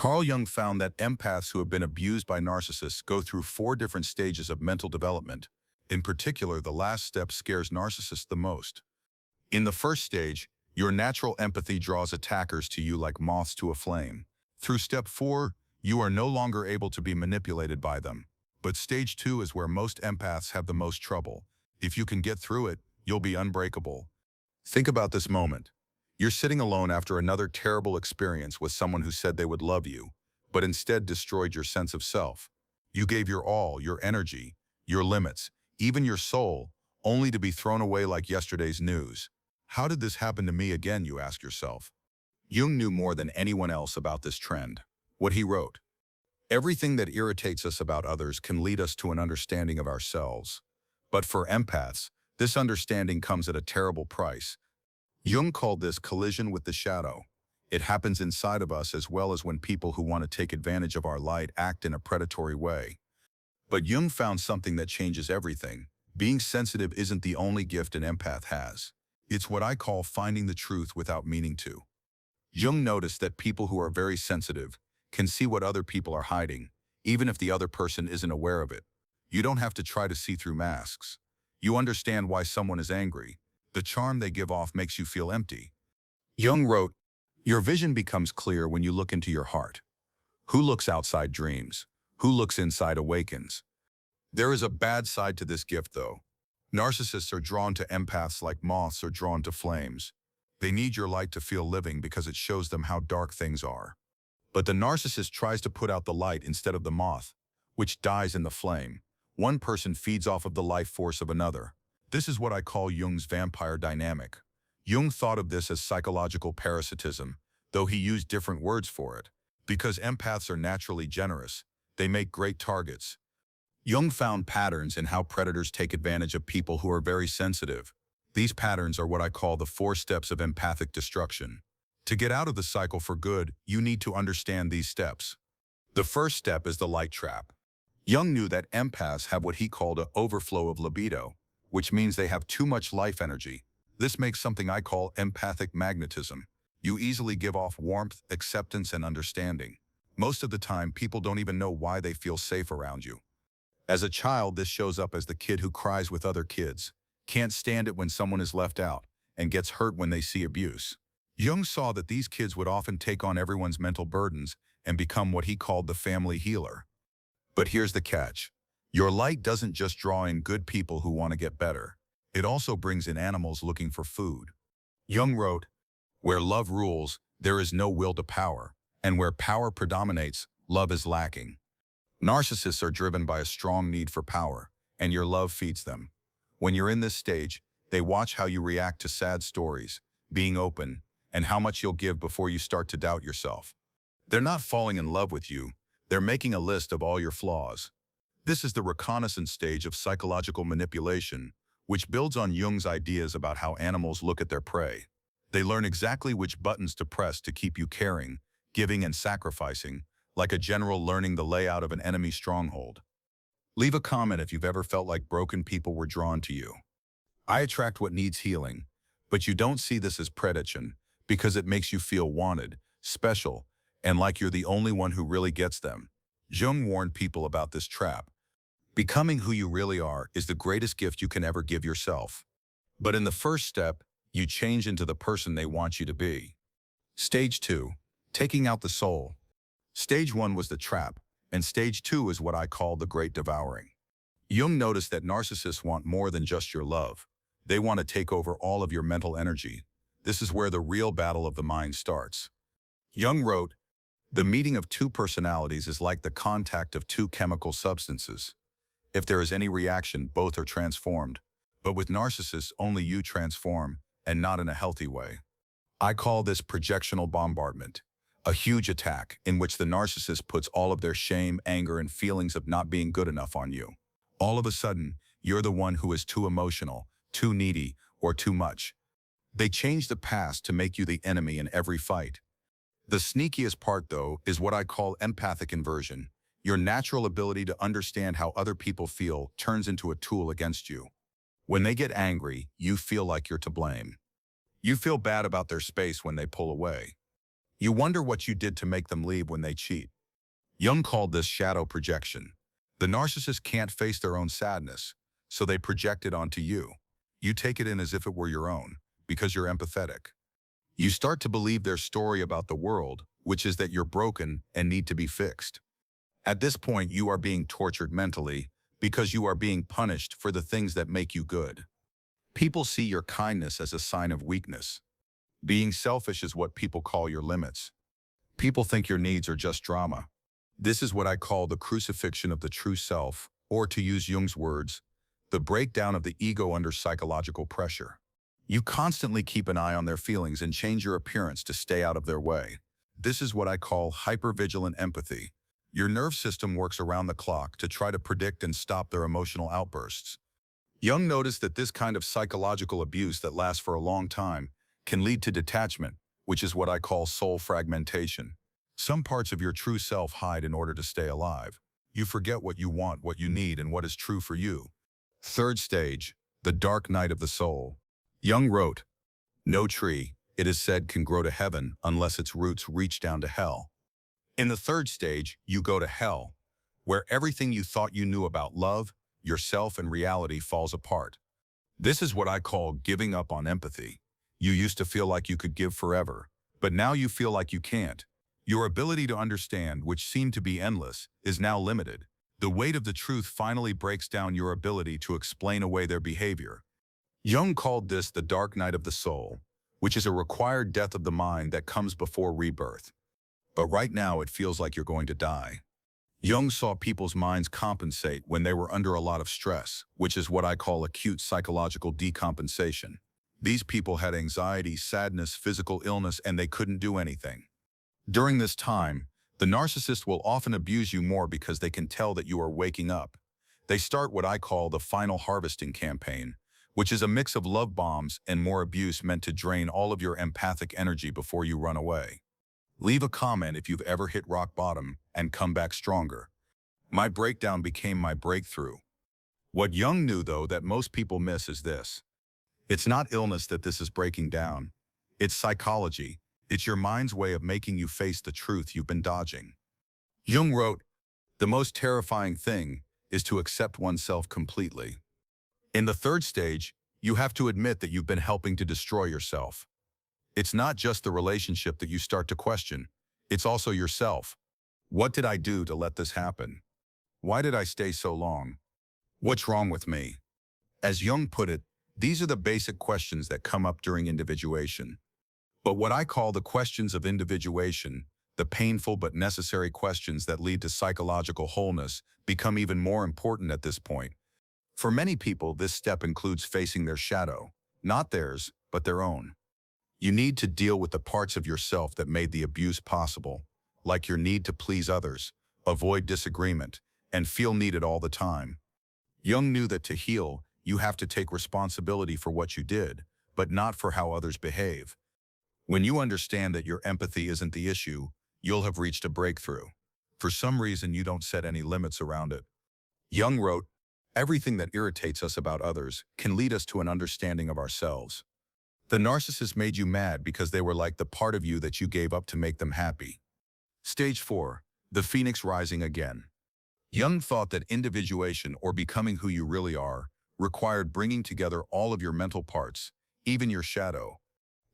Carl Jung found that empaths who have been abused by narcissists go through 4 different stages of mental development. In particular, the last step scares narcissists the most. In the first stage, your natural empathy draws attackers to you like moths to a flame. Through step 4, you are no longer able to be manipulated by them. But stage 2 is where most empaths have the most trouble. If you can get through it, you'll be unbreakable. Think about this moment. You're sitting alone after another terrible experience with someone who said they would love you, but instead destroyed your sense of self. You gave your all, your energy, your limits, even your soul, only to be thrown away like yesterday's news. How did this happen to me again, you ask yourself? Jung knew more than anyone else about this trend. What he wrote: everything that irritates us about others can lead us to an understanding of ourselves. But for empaths, this understanding comes at a terrible price. Jung called this collision with the shadow. It happens inside of us as well as when people who want to take advantage of our light act in a predatory way. But Jung found something that changes everything. Being sensitive isn't the only gift an empath has. It's what I call finding the truth without meaning to. Jung noticed that people who are very sensitive can see what other people are hiding, even if the other person isn't aware of it. You don't have to try to see through masks. You understand why someone is angry. The charm they give off makes you feel empty. Jung wrote, your vision becomes clear when you look into your heart. Who looks outside dreams? Who looks inside awakens? There is a bad side to this gift, though. Narcissists are drawn to empaths like moths are drawn to flames. They need your light to feel living because it shows them how dark things are. But the narcissist tries to put out the light instead of the moth, which dies in the flame. One person feeds off of the life force of another. This is what I call Jung's vampire dynamic. Jung thought of this as psychological parasitism, though he used different words for it. Because empaths are naturally generous, they make great targets. Jung found patterns in how predators take advantage of people who are very sensitive. These patterns are what I call the 4 steps of empathic destruction. To get out of the cycle for good, you need to understand these steps. The first step is the light trap. Jung knew that empaths have what he called an overflow of libido, which means they have too much life energy. This makes something I call empathic magnetism. You easily give off warmth, acceptance, and understanding. Most of the time, people don't even know why they feel safe around you. As a child, this shows up as the kid who cries with other kids, can't stand it when someone is left out, and gets hurt when they see abuse. Jung saw that these kids would often take on everyone's mental burdens and become what he called the family healer. But here's the catch. Your light doesn't just draw in good people who want to get better. It also brings in animals looking for food. Jung wrote, where love rules, there is no will to power, and where power predominates, love is lacking. Narcissists are driven by a strong need for power, and your love feeds them. When you're in this stage, they watch how you react to sad stories, being open, and how much you'll give before you start to doubt yourself. They're not falling in love with you, they're making a list of all your flaws. This is the reconnaissance stage of psychological manipulation, which builds on Jung's ideas about how animals look at their prey. They learn exactly which buttons to press to keep you caring, giving, and sacrificing, like a general learning the layout of an enemy stronghold. Leave a comment if you've ever felt like broken people were drawn to you. I attract what needs healing, but you don't see this as predation because it makes you feel wanted, special, and like you're the only one who really gets them. Jung warned people about this trap. Becoming who you really are is the greatest gift you can ever give yourself. But in the first step, you change into the person they want you to be. Stage 2, taking out the soul. Stage 1 was the trap, and stage 2 is what I call the great devouring. Jung noticed that narcissists want more than just your love. They want to take over all of your mental energy. This is where the real battle of the mind starts. Jung wrote, the meeting of 2 personalities is like the contact of 2 chemical substances. If there is any reaction, both are transformed. But with narcissists, only you transform, and not in a healthy way. I call this projectional bombardment, a huge attack in which the narcissist puts all of their shame, anger, and feelings of not being good enough on you. All of a sudden, you're the one who is too emotional, too needy, or too much. They change the past to make you the enemy in every fight. The sneakiest part, though, is what I call empathic inversion. Your natural ability to understand how other people feel turns into a tool against you. When they get angry, you feel like you're to blame. You feel bad about their space when they pull away. You wonder what you did to make them leave when they cheat. Jung called this shadow projection. The narcissist can't face their own sadness, so they project it onto you. You take it in as if it were your own, because you're empathetic. You start to believe their story about the world, which is that you're broken and need to be fixed. At this point, you are being tortured mentally because you are being punished for the things that make you good. People see your kindness as a sign of weakness. Being selfish is what people call your limits. People think your needs are just drama. This is what I call the crucifixion of the true self, or to use Jung's words, the breakdown of the ego under psychological pressure. You constantly keep an eye on their feelings and change your appearance to stay out of their way. This is what I call hypervigilant empathy. Your nerve system works around the clock to try to predict and stop their emotional outbursts. Jung noticed that this kind of psychological abuse that lasts for a long time can lead to detachment, which is what I call soul fragmentation. Some parts of your true self hide in order to stay alive. You forget what you want, what you need, and what is true for you. Third stage, the dark night of the soul. Jung wrote, "No tree, it is said, can grow to heaven unless its roots reach down to hell." In the third stage, you go to hell, where everything you thought you knew about love, yourself, and reality falls apart. This is what I call giving up on empathy. You used to feel like you could give forever, but now you feel like you can't. Your ability to understand, which seemed to be endless, is now limited. The weight of the truth finally breaks down your ability to explain away their behavior. Jung called this the dark night of the soul, which is a required death of the mind that comes before rebirth. But right now it feels like you're going to die. Jung saw people's minds compensate when they were under a lot of stress, which is what I call acute psychological decompensation. These people had anxiety, sadness, physical illness, and they couldn't do anything. During this time, the narcissist will often abuse you more because they can tell that you are waking up. They start what I call the final harvesting campaign, which is a mix of love bombs and more abuse meant to drain all of your empathic energy before you run away. Leave a comment if you've ever hit rock bottom and come back stronger. My breakdown became my breakthrough. What Jung knew, though, that most people miss is this. It's not illness that this is breaking down. It's psychology. It's your mind's way of making you face the truth you've been dodging. Jung wrote, "The most terrifying thing is to accept oneself completely." In the third stage, you have to admit that you've been helping to destroy yourself. It's not just the relationship that you start to question. It's also yourself. What did I do to let this happen? Why did I stay so long? What's wrong with me? As Jung put it, these are the basic questions that come up during individuation. But what I call the questions of individuation, the painful but necessary questions that lead to psychological wholeness, become even more important at this point. For many people, this step includes facing their shadow, not theirs, but their own. You need to deal with the parts of yourself that made the abuse possible, like your need to please others, avoid disagreement, and feel needed all the time. Jung knew that to heal, you have to take responsibility for what you did, but not for how others behave. When you understand that your empathy isn't the issue, you'll have reached a breakthrough. For some reason, you don't set any limits around it. Jung wrote, "Everything that irritates us about others can lead us to an understanding of ourselves." The narcissist made you mad because they were like the part of you that you gave up to make them happy. Stage 4. The Phoenix Rising Again. Jung thought that individuation, or becoming who you really are, required bringing together all of your mental parts, even your shadow.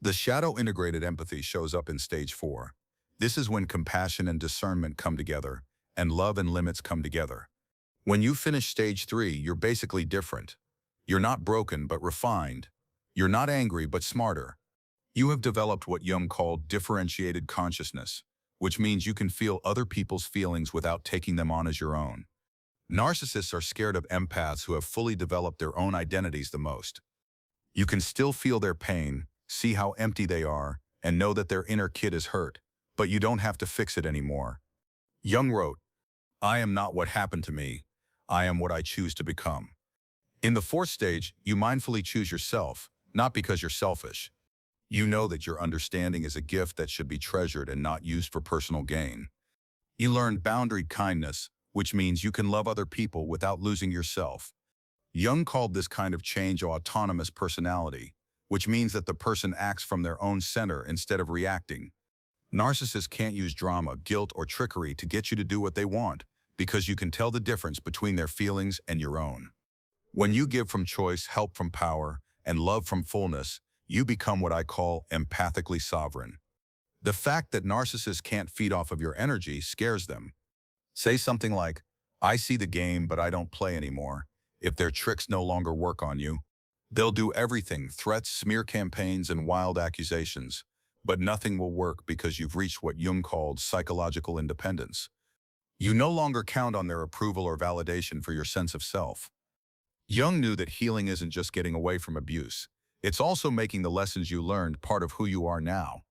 The shadow-integrated empathy shows up in Stage 4. This is when compassion and discernment come together, and love and limits come together. When you finish Stage 3, you're basically different. You're not broken, but refined. You're not angry, but smarter. You have developed what Jung called differentiated consciousness, which means you can feel other people's feelings without taking them on as your own. Narcissists are scared of empaths who have fully developed their own identities the most. You can still feel their pain, see how empty they are, and know that their inner kid is hurt, but you don't have to fix it anymore. Jung wrote, "I am not what happened to me. I am what I choose to become." In the fourth stage, you mindfully choose yourself, not because you're selfish. You know that your understanding is a gift that should be treasured and not used for personal gain. You learn boundaried kindness, which means you can love other people without losing yourself. Jung called this kind of change autonomous personality, which means that the person acts from their own center instead of reacting. Narcissists can't use drama, guilt, or trickery to get you to do what they want, because you can tell the difference between their feelings and your own. When you give from choice, help from power, and love from fullness, you become what I call empathically sovereign. The fact that narcissists can't feed off of your energy scares them. Say something like, "I see the game, but I don't play anymore," if their tricks no longer work on you. They'll do everything, threats, smear campaigns, and wild accusations, but nothing will work because you've reached what Jung called psychological independence. You no longer count on their approval or validation for your sense of self. Jung knew that healing isn't just getting away from abuse. It's also making the lessons you learned part of who you are now.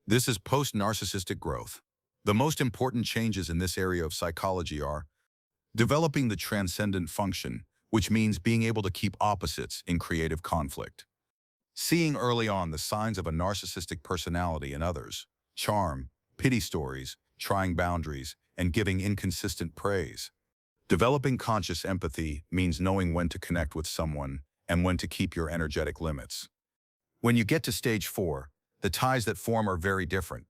This is post-narcissistic growth. The most important changes in this area of psychology are developing the transcendent function, which means being able to keep opposites in creative conflict. Seeing early on the signs of a narcissistic personality in others, charm, pity stories, trying boundaries, and giving inconsistent praise. Developing conscious empathy means knowing when to connect with someone and when to keep your energetic limits. When you get to stage 4, the ties that form are very different.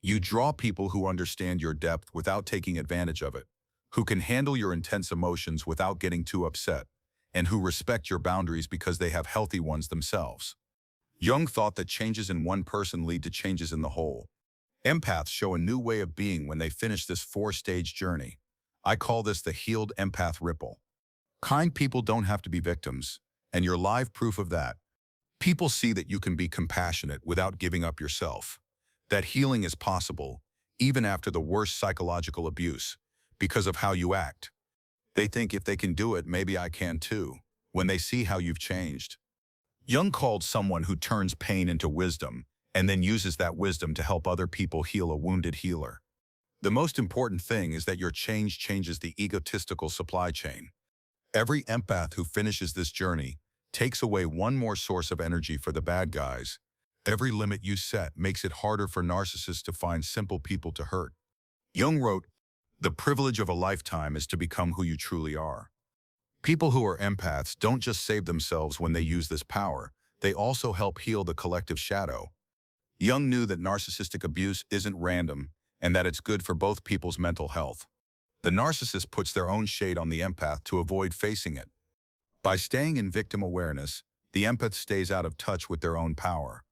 You draw people who understand your depth without taking advantage of it, who can handle your intense emotions without getting too upset, and who respect your boundaries because they have healthy ones themselves. Jung thought that changes in one person lead to changes in the whole. Empaths show a new way of being when they finish this 4-stage journey. I call this the healed empath ripple. Kind people don't have to be victims, and you're live proof of that. People see that you can be compassionate without giving up yourself, that healing is possible, even after the worst psychological abuse, because of how you act. They think if they can do it, maybe I can too, when they see how you've changed. Jung called someone who turns pain into wisdom, and then uses that wisdom to help other people heal a wounded healer. The most important thing is that your change changes the egotistical supply chain. Every empath who finishes this journey takes away one more source of energy for the bad guys. Every limit you set makes it harder for narcissists to find simple people to hurt. Jung wrote, "The privilege of a lifetime is to become who you truly are." People who are empaths don't just save themselves when they use this power, they also help heal the collective shadow. Jung knew that narcissistic abuse isn't random and that it's good for both people's mental health. The narcissist puts their own shade on the empath to avoid facing it. By staying in victim awareness, the empath stays out of touch with their own power.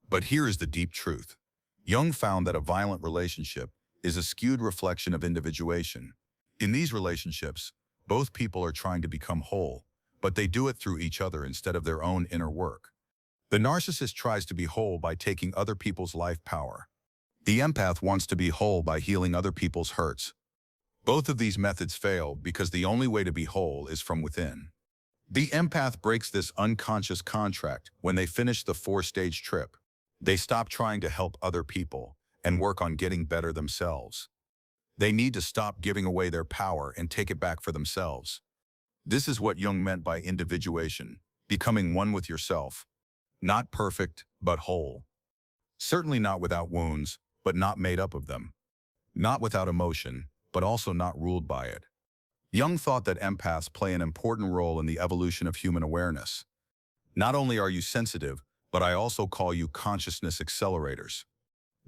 But here is the deep truth. Jung found that a violent relationship is a skewed reflection of individuation. In these relationships, both people are trying to become whole, but they do it through each other instead of their own inner work. The narcissist tries to be whole by taking other people's life power. The empath wants to be whole by healing other people's hurts. Both of these methods fail because the only way to be whole is from within. The empath breaks this unconscious contract when they finish the 4-stage trip. They stop trying to help other people and work on getting better themselves. They need to stop giving away their power and take it back for themselves. This is what Jung meant by individuation, becoming one with yourself. Not perfect, but whole. Certainly not without wounds, but not made up of them. Not without emotion, but also not ruled by it. Jung thought that empaths play an important role in the evolution of human awareness. Not only are you sensitive, but I also call you consciousness accelerators.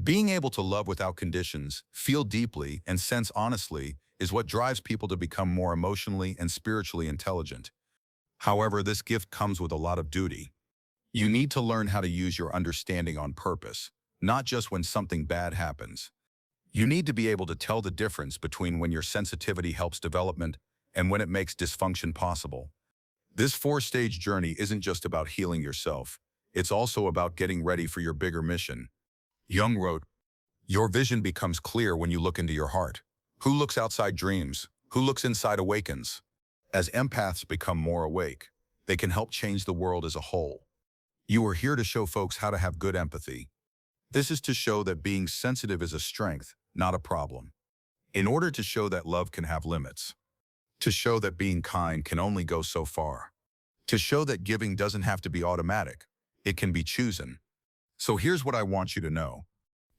Being able to love without conditions, feel deeply, and sense honestly is what drives people to become more emotionally and spiritually intelligent. However, this gift comes with a lot of duty. You need to learn how to use your understanding on purpose, not just when something bad happens. You need to be able to tell the difference between when your sensitivity helps development and when it makes dysfunction possible. This 4-stage journey isn't just about healing yourself. It's also about getting ready for your bigger mission. Jung wrote, "Your vision becomes clear when you look into your heart. Who looks outside dreams? Who looks inside awakens?" As empaths become more awake, they can help change the world as a whole. You are here to show folks how to have good empathy. This is to show that being sensitive is a strength, not a problem. In order to show that love can have limits. To show that being kind can only go so far. To show that giving doesn't have to be automatic. It can be chosen. So here's what I want you to know.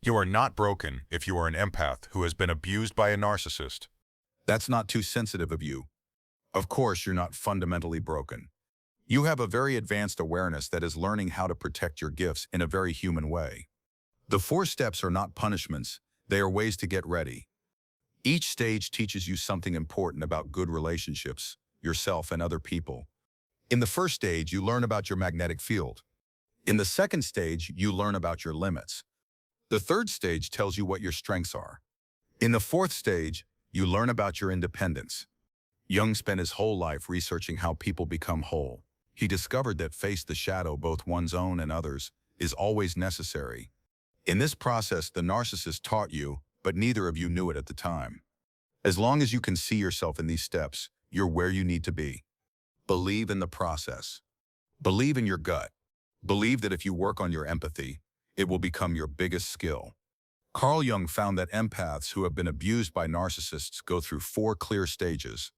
You are not broken if you are an empath who has been abused by a narcissist. That's not too sensitive of you. Of course, you're not fundamentally broken. You have a very advanced awareness that is learning how to protect your gifts in a very human way. The 4 steps are not punishments, they are ways to get ready. Each stage teaches you something important about good relationships, yourself and other people. In the first stage, you learn about your magnetic field. In the second stage, you learn about your limits. The third stage tells you what your strengths are. In the fourth stage, you learn about your independence. Jung spent his whole life researching how people become whole. He discovered that face the shadow, both one's own and others, is always necessary. In this process, the narcissist taught you, but neither of you knew it at the time. As long as you can see yourself in these steps, you're where you need to be. Believe in the process. Believe in your gut. Believe that if you work on your empathy, it will become your biggest skill. Carl Jung found that empaths who have been abused by narcissists go through 4 clear stages.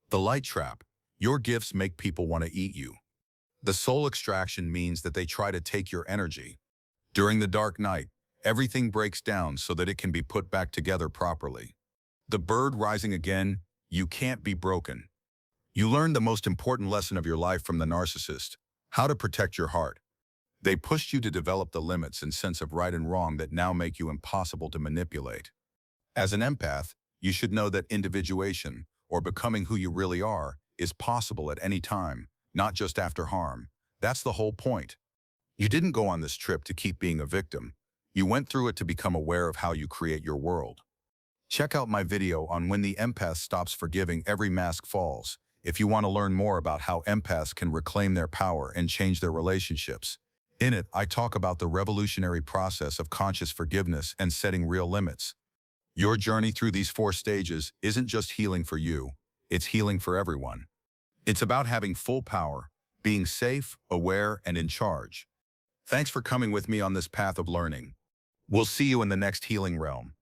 The light trap. Your gifts make people want to eat you. The soul extraction means that they try to take your energy. During the dark night, everything breaks down so that it can be put back together properly. The bird rising again, you can't be broken. You learned the most important lesson of your life from the narcissist, how to protect your heart. They pushed you to develop the limits and sense of right and wrong that now make you impossible to manipulate. As an empath, you should know that individuation, or becoming who you really are, is possible at any time, not just after harm. That's the whole point. You didn't go on this trip to keep being a victim. You went through it to become aware of how you create your world. Check out my video on when the empath stops forgiving, every mask falls, if you want to learn more about how empaths can reclaim their power and change their relationships. In it, I talk about the revolutionary process of conscious forgiveness and setting real limits. Your journey through these 4 stages isn't just healing for you, it's healing for everyone. It's about having full power, being safe, aware, and in charge. Thanks for coming with me on this path of learning. We'll see you in the next healing realm.